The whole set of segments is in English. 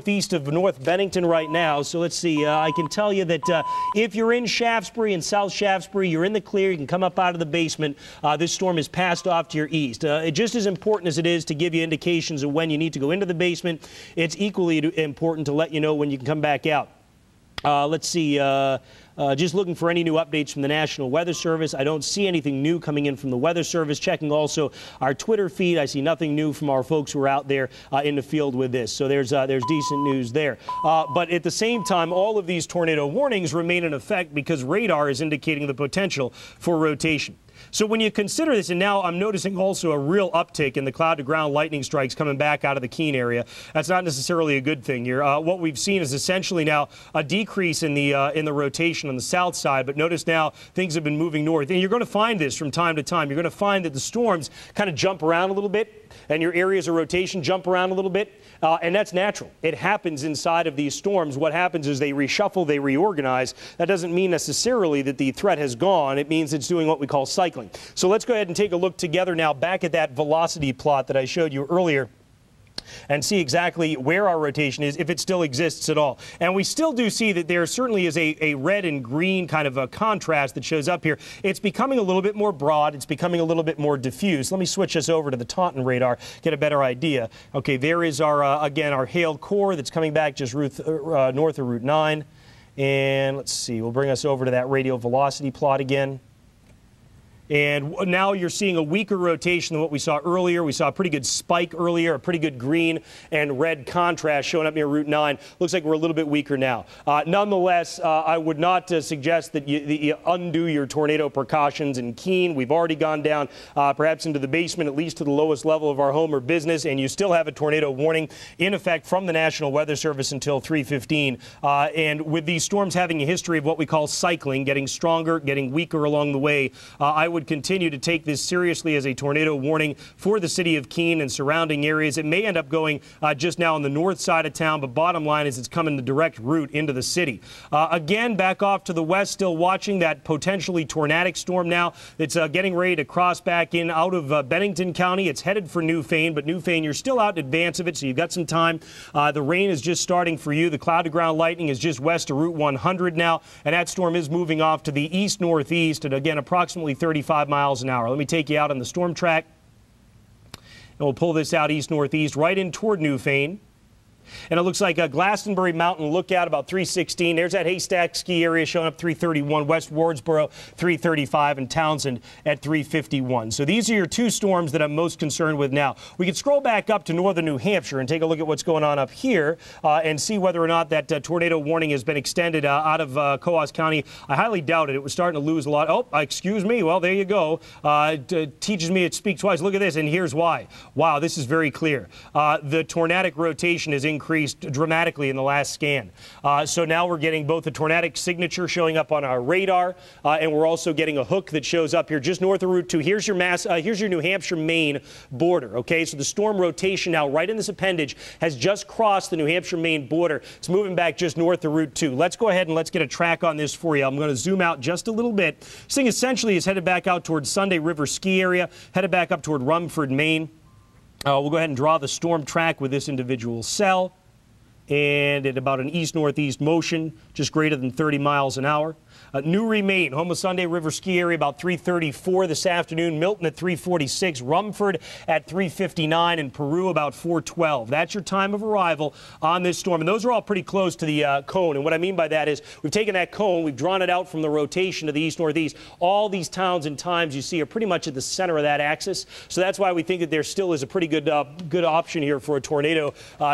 northeast of North Bennington right now. So let's see. I can tell you that if you're in Shaftesbury and South Shaftesbury, you're in the clear. You can come up out of the basement. This storm is passed off to your east. Just as important as it is to give you indications of when you need to go into the basement, it's equally important to let you know when you can come back out. Let's see. Just looking for any new updates from the National Weather Service. I don't see anything new coming in from the Weather Service. Checking also our Twitter feed. I see nothing new from our folks who are out there in the field with this. So there's decent news there. But at the same time, all of these tornado warnings remain in effect because radar is indicating the potential for rotation. So when you consider this, and now I'm noticing also a real uptick in the cloud-to-ground lightning strikes coming back out of the Keene area. That's not necessarily a good thing here. What we've seen is essentially now a decrease in the rotation on the south side. But notice now things have been moving north. And you're going to find this from time to time. You're going to find that the storms kind of jump around a little bit, and your areas of rotation jump around a little bit. And that's natural. It happens inside of these storms. What happens is they reshuffle, they reorganize. That doesn't mean necessarily that the threat has gone. It means it's doing what we call cycling. So let's go ahead and take a look together now back at that velocity plot that I showed you earlier and see exactly where our rotation is, if it still exists at all. And we still do see that there certainly is a red and green kind of a contrast that shows up here. It's becoming a little bit more broad. It's becoming a little bit more diffuse. Let me switch this over to the Taunton radar, get a better idea. Okay, there is our, again, our hailed core that's coming back just north of Route 9. And let's see, we'll bring us over to that radial velocity plot again. And now you're seeing a weaker rotation than what we saw earlier. We saw a pretty good spike earlier, a pretty good green and red contrast showing up near Route 9. Looks like we're a little bit weaker now. Nonetheless, I would not suggest that you undo your tornado precautions in Keene. We've already gone down perhaps into the basement, at least to the lowest level of our home or business, and you still have a tornado warning in effect from the National Weather Service until 3:15. And with these storms having a history of what we call cycling, getting stronger, getting weaker along the way, I would continue to take this seriously as a tornado warning for the city of Keene and surrounding areas. It may end up going just now on the north side of town, but bottom line is it's coming the direct route into the city. Again, back off to the west, still watching that potentially tornadic storm now. It's getting ready to cross back in out of Bennington County. It's headed for Newfane, but Newfane, you're still out in advance of it, so you've got some time. The rain is just starting for you. The cloud-to-ground lightning is just west of Route 100 now, and that storm is moving off to the east-northeast at, again, approximately 35 miles an hour. Let me take you out on the storm track, and we'll pull this out east-northeast right in toward Newfane. And it looks like Glastonbury Mountain Lookout about 316. There's that Haystack ski area showing up 331. West Wardsboro 335, and Townsend at 351. So these are your two storms that I'm most concerned with now. We can scroll back up to northern New Hampshire and take a look at what's going on up here and see whether or not that tornado warning has been extended out of Coos County. I highly doubt it. It was starting to lose a lot. Oh, excuse me. Well, there you go. Teaches me to speak twice. Look at this, and here's why. Wow, this is very clear. The tornadic rotation is increased dramatically in the last scan. So now we're getting both a tornadic signature showing up on our radar, and we're also getting a hook that shows up here just north of Route 2. Here's your here's your New Hampshire-Maine border. Okay, so the storm rotation now right in this appendage has just crossed the New Hampshire-Maine border. It's moving back just north of Route 2. Let's go ahead and let's get a track on this for you. I'm going to zoom out just a little bit. This thing essentially is headed back out towards Sunday River Ski Area, headed back up toward Rumford, Maine. We'll go ahead and draw the storm track with this individual cell, and at about an east-northeast motion, just greater than 30 miles an hour. Newry, Maine, home of Sunday River Ski Area, about 3:34 this afternoon. Milton at 3:46. Rumford at 3:59. And Peru about 4:12. That's your time of arrival on this storm. And those are all pretty close to the cone. And what I mean by that is we've taken that cone, we've drawn it out from the rotation to the east-northeast. All these towns and times you see are pretty much at the center of that axis. So that's why we think that there still is a pretty good option here for a tornado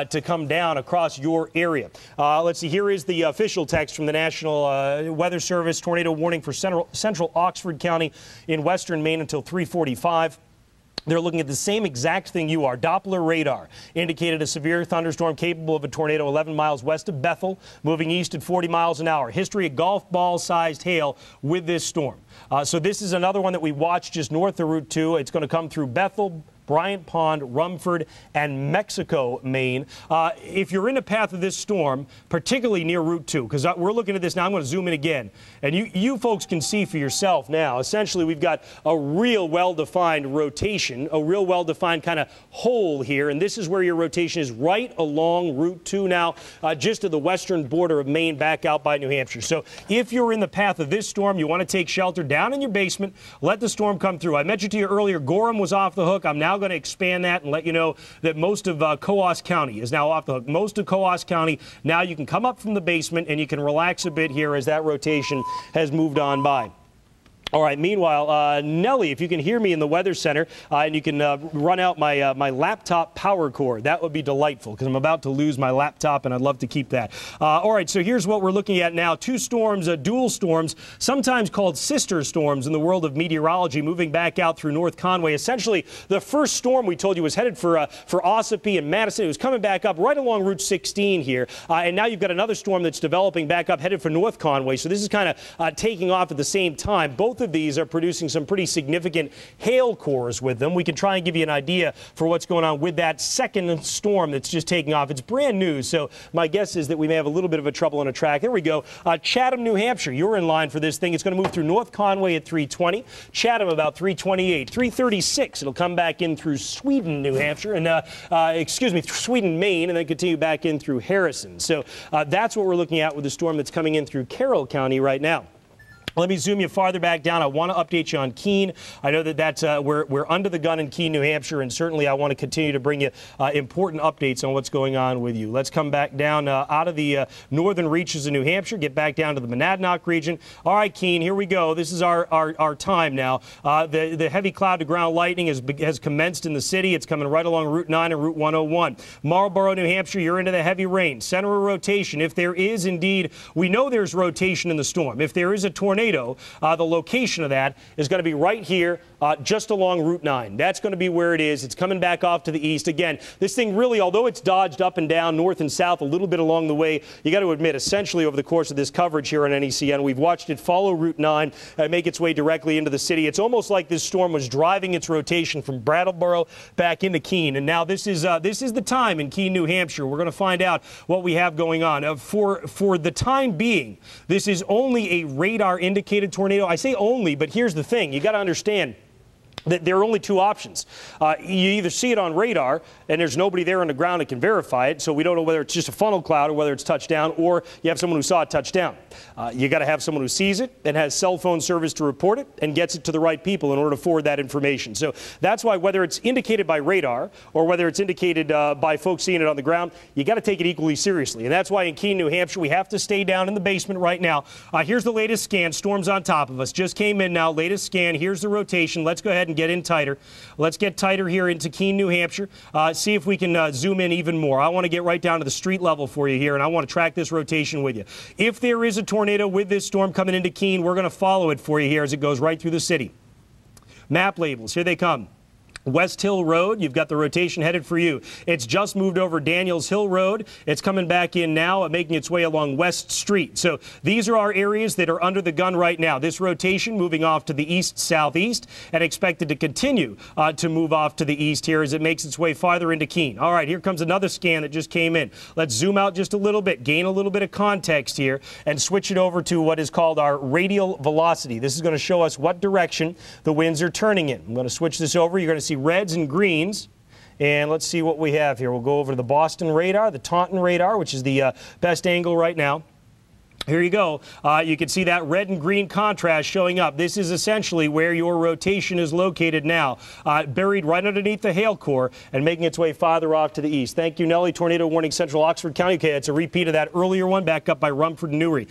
to come down across your area. Let's see. Here is the official text from the National Weather Service. Tornado warning for central Oxford County in western Maine until 3:45. They're looking at the same exact thing you are. Doppler radar indicated a severe thunderstorm capable of a tornado 11 miles west of Bethel, moving east at 40 miles an hour. History of golf ball-sized hail with this storm. So this is another one that we watched just north of Route 2. It's going to come through Bethel, Bryant Pond, Rumford, and Mexico, Maine. If you're in the path of this storm, particularly near Route 2, because we're looking at this now, I'm going to zoom in again, and you folks can see for yourself now. Essentially, we've got a real well-defined rotation, a real well-defined kind of hole here, and this is where your rotation is right along Route 2 now, just to the western border of Maine, back out by New Hampshire. So if you're in the path of this storm, you want to take shelter down in your basement, let the storm come through. I mentioned to you earlier, Gorham was off the hook. I'm now going to expand that and let you know that most of Coos County is now off the hook. Most of Coos County, now you can come up from the basement and you can relax a bit here as that rotation has moved on by. All right, meanwhile, Nellie, if you can hear me in the Weather Center and you can run out my laptop power cord, that would be delightful because I'm about to lose my laptop and I'd love to keep that. All right, so here's what we're looking at now. Two storms, dual storms, sometimes called sister storms in the world of meteorology, moving back out through North Conway. Essentially, the first storm we told you was headed for Ossipee and Madison. It was coming back up right along Route 16 here. And now you've got another storm that's developing back up headed for North Conway. So this is kind of taking off at the same time. Both of these are producing some pretty significant hail cores with them. We can try and give you an idea for what's going on with that second storm that's just taking off. It's brand new, so my guess is that we may have a little bit of a trouble on a track. There we go. Chatham, New Hampshire, you're in line for this thing. It's going to move through North Conway at 3:20. Chatham about 3:28. 3:36, it'll come back in through Sweden, New Hampshire, and Sweden, Maine, and then continue back in through Harrison. So that's what we're looking at with the storm that's coming in through Carroll County right now. Let me zoom you farther back down. I want to update you on Keene. I know that we're under the gun in Keene, New Hampshire, and certainly I want to continue to bring you important updates on what's going on with you. Let's come back down out of the northern reaches of New Hampshire, get back down to the Monadnock region. All right, Keene, here we go. This is our time now. The heavy cloud-to-ground lightning has commenced in the city. It's coming right along Route 9 and Route 101. Marlboro, New Hampshire, you're into the heavy rain. Center of rotation. If there is indeed, we know there's rotation in the storm. If there is a tornado, the location of that is going to be right here, just along Route 9. That's going to be where it is. It's coming back off to the east. Again, this thing really, although it's dodged up and down, north and south, a little bit along the way, you got to admit, essentially over the course of this coverage here on NECN, we've watched it follow Route 9 and make its way directly into the city. It's almost like this storm was driving its rotation from Brattleboro back into Keene. And now this is the time in Keene, New Hampshire. We're going to find out what we have going on. For the time being, this is only a radar indicated tornado. I say only, but here's the thing. You got to understand that there are only two options. You either see it on radar, and there's nobody there on the ground that can verify it, so we don't know whether it's just a funnel cloud or whether it's touchdown, or you have someone who saw it touchdown. You got to have someone who sees it and has cell phone service to report it and gets it to the right people in order to forward that information. So that's why whether it's indicated by radar or whether it's indicated by folks seeing it on the ground, you got to take it equally seriously. And that's why in Keene, New Hampshire, we have to stay down in the basement right now. Here's the latest scan. Storm's on top of us. Just came in now. Latest scan. Here's the rotation. Let's go ahead and get in tighter. Let's get tighter here into Keene, New Hampshire. See if we can zoom in even more. I want to get right down to the street level for you here, and I want to track this rotation with you. If there is a tornado with this storm coming into Keene, we're going to follow it for you here as it goes right through the city. Map labels, here they come. West Hill Road, you've got the rotation headed for you. It's just moved over Daniels Hill Road. It's coming back in now, making its way along West Street. So these are our areas that are under the gun right now. This rotation moving off to the east-southeast and expected to continue to move off to the east here as it makes its way farther into Keene. All right, here comes another scan that just came in. Let's zoom out just a little bit, gain a little bit of context here, and switch it over to what is called our radial velocity. This is going to show us what direction the winds are turning in. I'm going to switch this over. You're going to see reds and greens, and let's see what we have here. We'll go over to the Boston radar, the Taunton radar, which is the best angle right now. Here you go. You can see that red and green contrast showing up. This is essentially where your rotation is located now, buried right underneath the hail core and making its way farther off to the east. Thank you, Nellie. Tornado warning Central Oxford County. Okay, it's a repeat of that earlier one back up by Rumford and Newry.